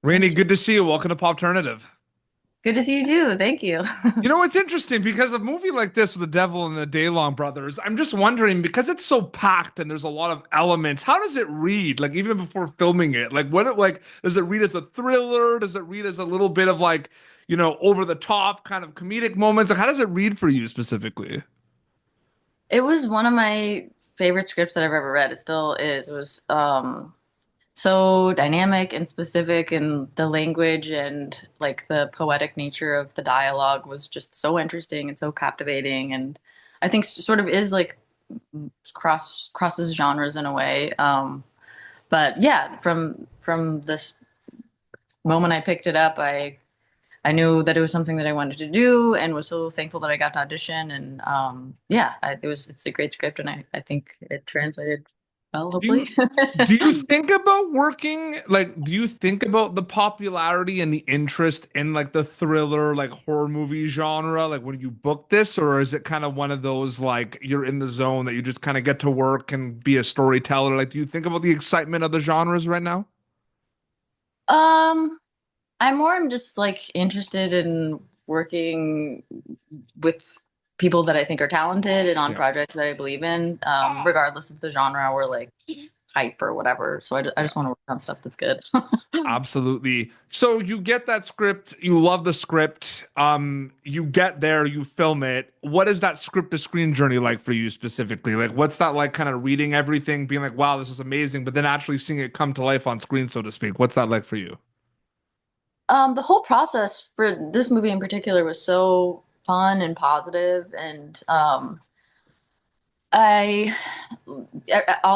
Rainey, good to see you. Welcome to Popternative. Good to see you too. Thank you. You know, it's interesting because a movie like this with the devil and the Daylong brothers, I'm just wondering because it's so packed and there's a lot of elements, how does it read? Like even before filming it, like does it read as a thriller? Does it read as a little bit of like, over the top kind of comedic moments? Like how does it read for you specifically? It was one of my favorite scripts that I've ever read. It still is. It was so dynamic and specific, and the language and like the poetic nature of the dialogue was just so interesting and so captivating. And I think sort of is like crosses genres in a way. But yeah, from this moment I picked it up, I knew that it was something that I wanted to do and was so thankful that I got to audition. And yeah, it's a great script, and I think it translated well, Do hopefully. you do you think about working like do you think about the popularity and the interest in like the thriller like horror movie genre like when you book this, or is it kind of one of those like you're in the zone that you just kind of get to work and be a storyteller? Like do you think about the excitement of the genres right now? um, I'm just like interested in working with people that I think are talented and on Yeah. projects that I believe in, regardless of the genre or like hype or whatever. So I Yeah. just want to work on stuff that's good. Absolutely. So you get that script, you love the script, you get there, you film it. What is that script to screen journey like for you specifically? Like what's that like kind of reading everything, being like, wow, this is amazing, but then actually seeing it come to life on screen, so to speak. What's that like for you? The whole process for this movie in particular was so fun and positive, and I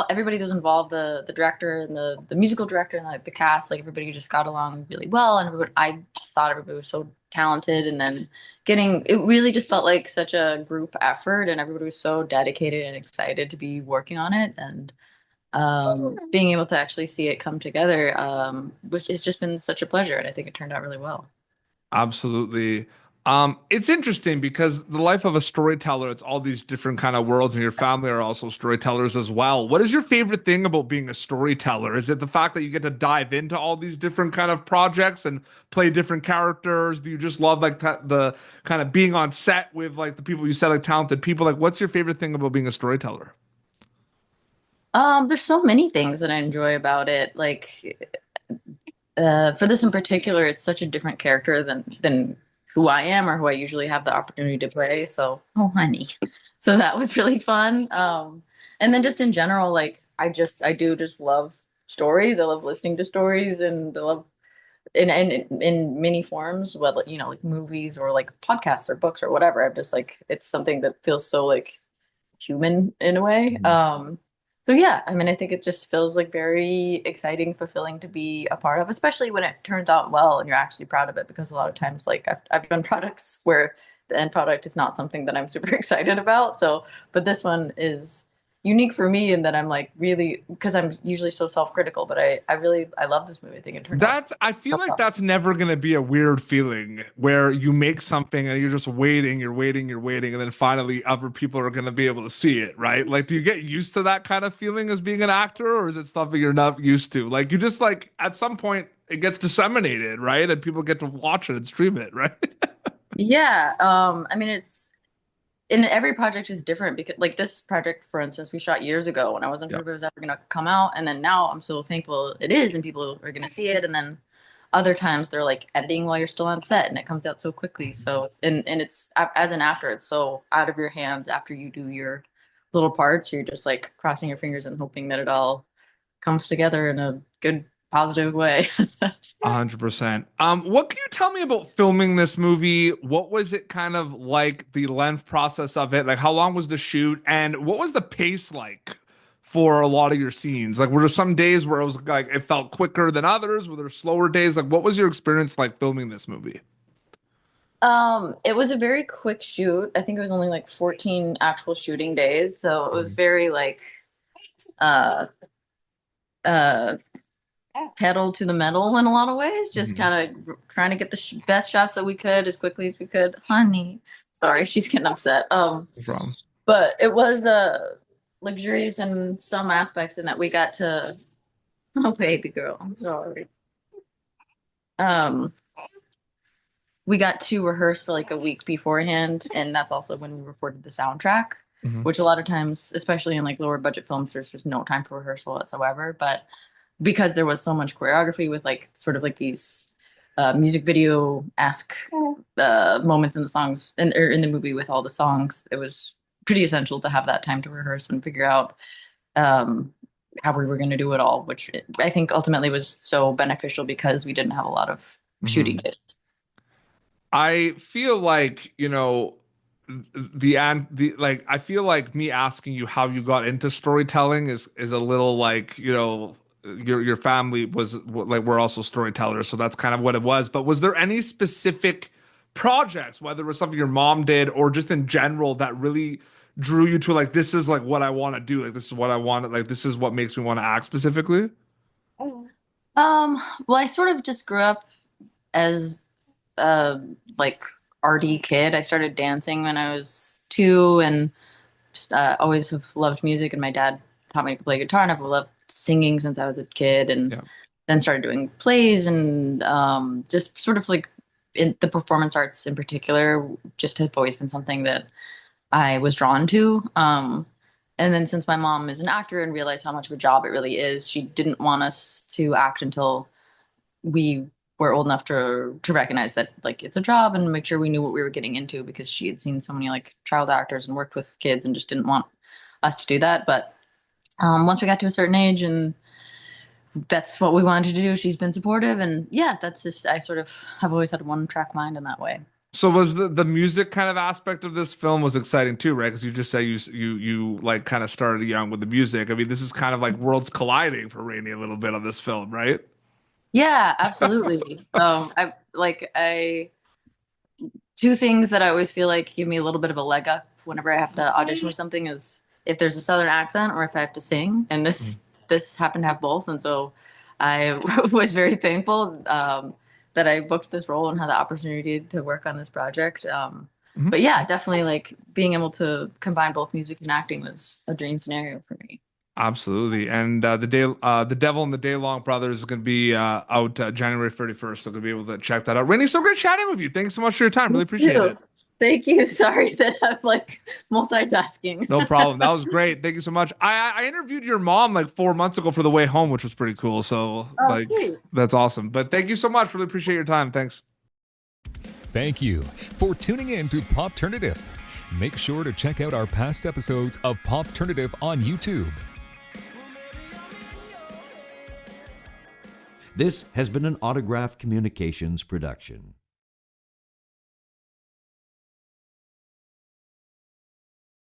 everybody that was involved, the director and the musical director and like the cast, like everybody just got along really well, and I thought everybody was so talented, and then getting it really just felt like such a group effort, and everybody was so dedicated and excited to be working on it, and being able to actually see it come together, which it's just been such a pleasure, and I think it turned out really well. Absolutely. It's interesting because the life of a storyteller, it's all these different kind of worlds, and your family are also storytellers as well. What is your favorite thing about being a storyteller? Is it the fact that you get to dive into all these different kind of projects and play different characters? Do you just love like the kind of being on set with like the people you said like talented people? Like, what's your favorite thing about being a storyteller? There's so many things that I enjoy about it. Like for this in particular, it's such a different character than who I am or who I usually have the opportunity to play. So, oh honey. So that was really fun. And then just in general, like I do just love stories. I love listening to stories, and I love in many forms, whether like movies or like podcasts or books or whatever. I'm just like it's something that feels so like human in a way. So yeah, I mean, I think it just feels like very exciting, fulfilling to be a part of, especially when it turns out well and you're actually proud of it. Because a lot of times, like I've done products where the end product is not something that I'm super excited about. So, but this one is unique for me in that I'm like really because I'm usually so self-critical, but I love this movie. I think it turned out I feel so like well. that's never going to be a weird feeling where you make something and you're just waiting, you're waiting, you're waiting, and then finally other people are going to be able to see it, right? Like, do you get used to that kind of feeling as being an actor, or is it something you're not used to? Like, you just like at some point it gets disseminated, right? And people get to watch it and stream it, right? Yeah, I mean it's and every project is different because like this project for instance we shot years ago and I wasn't Yeah. sure if it was ever going to come out, and then now I'm so thankful it is and people are going to see it, and then other times they're like editing while you're still on set and it comes out so quickly. So and it's as an actor it's so out of your hands after you do your little parts. You're just like crossing your fingers and hoping that it all comes together in a good positive way. 100%. What can you tell me about filming this movie? What was it kind of like, the length process of it? Like, how long was the shoot? And what was the pace like for a lot of your scenes? Like, were there some days where it was like it felt quicker than others? Were there slower days? Like, what was your experience like filming this movie? It was a very quick shoot. I think it was only like 14 actual shooting days, so it was Mhm. very like uh uh pedal to the metal in a lot of ways, just Mhm. kind of trying to get the best shots that we could as quickly as we could. Honey, sorry, she's getting upset. No problem. But it was luxurious in some aspects in that we got to. Oh, baby girl, I'm sorry. Um, we got to rehearse for like a week beforehand, and that's also when we recorded the soundtrack, Mhm. which a lot of times, especially in like lower budget films, there's just no time for rehearsal whatsoever. But because there was so much choreography with like sort of like these music video-esque moments in the songs or in the movie with all the songs, it was pretty essential to have that time to rehearse and figure out um, how we were going to do it all, which I think ultimately was so beneficial because we didn't have a lot of shooting Mhm. days. I feel like, the like I feel like me asking you how you got into storytelling is a little like, your family was like we're also storytellers, so that's kind of what it was. But was there any specific projects, whether it was something your mom did or just in general, that really drew you to like this is like what I want to do, like this is what I want, like this is what makes me want to act specifically? Well, I sort of just grew up as a like arty kid. I started dancing when I was 2 and always have loved music. And my dad taught me to play guitar, and I've loved singing since I was a kid. And Yeah. then started doing plays and just sort of like in the performance arts in particular, just have always been something that I was drawn to. And then since my mom is an actor and realized how much of a job it really is, she didn't want us to act until we were old enough to recognize that like it's a job and make sure we knew what we were getting into, because she had seen so many like child actors and worked with kids and just didn't want us to do that. But once we got to a certain age and that's what we wanted to do, she's been supportive. And yeah, that's just, I sort of have always had a one track mind in that way. So was the music kind of aspect of this film was exciting too, right? Because you just say you like kind of started young with the music. I mean, this is kind of like worlds colliding for Rainey a little bit on this film, right? Yeah, absolutely. I two things that I always feel like give me a little bit of a leg up whenever I have to audition for something is if there's a southern accent or if I have to sing. And this happened to have both, and so I was very thankful that I booked this role and had the opportunity to work on this project. Mhm. But yeah, definitely like being able to combine both music and acting was a dream scenario for me. Absolutely. And the Devil and the Daylong Brothers is going to be out January 31st. So you'll be able to check that out. Rainey, so great chatting with you. Thanks so much for your time. Really Me appreciate too. it. Thank you. Sorry that I'm like multitasking. No problem. That was great. Thank you so much. I interviewed your mom like 4 months ago for the way home, which was pretty cool. So Oh, like sweet. that's awesome. But thank you so much. Really appreciate your time. Thanks. Thank you for tuning in to Popternative. Make sure to check out our past episodes of Popternative on YouTube. This has been an Autograph Communications production.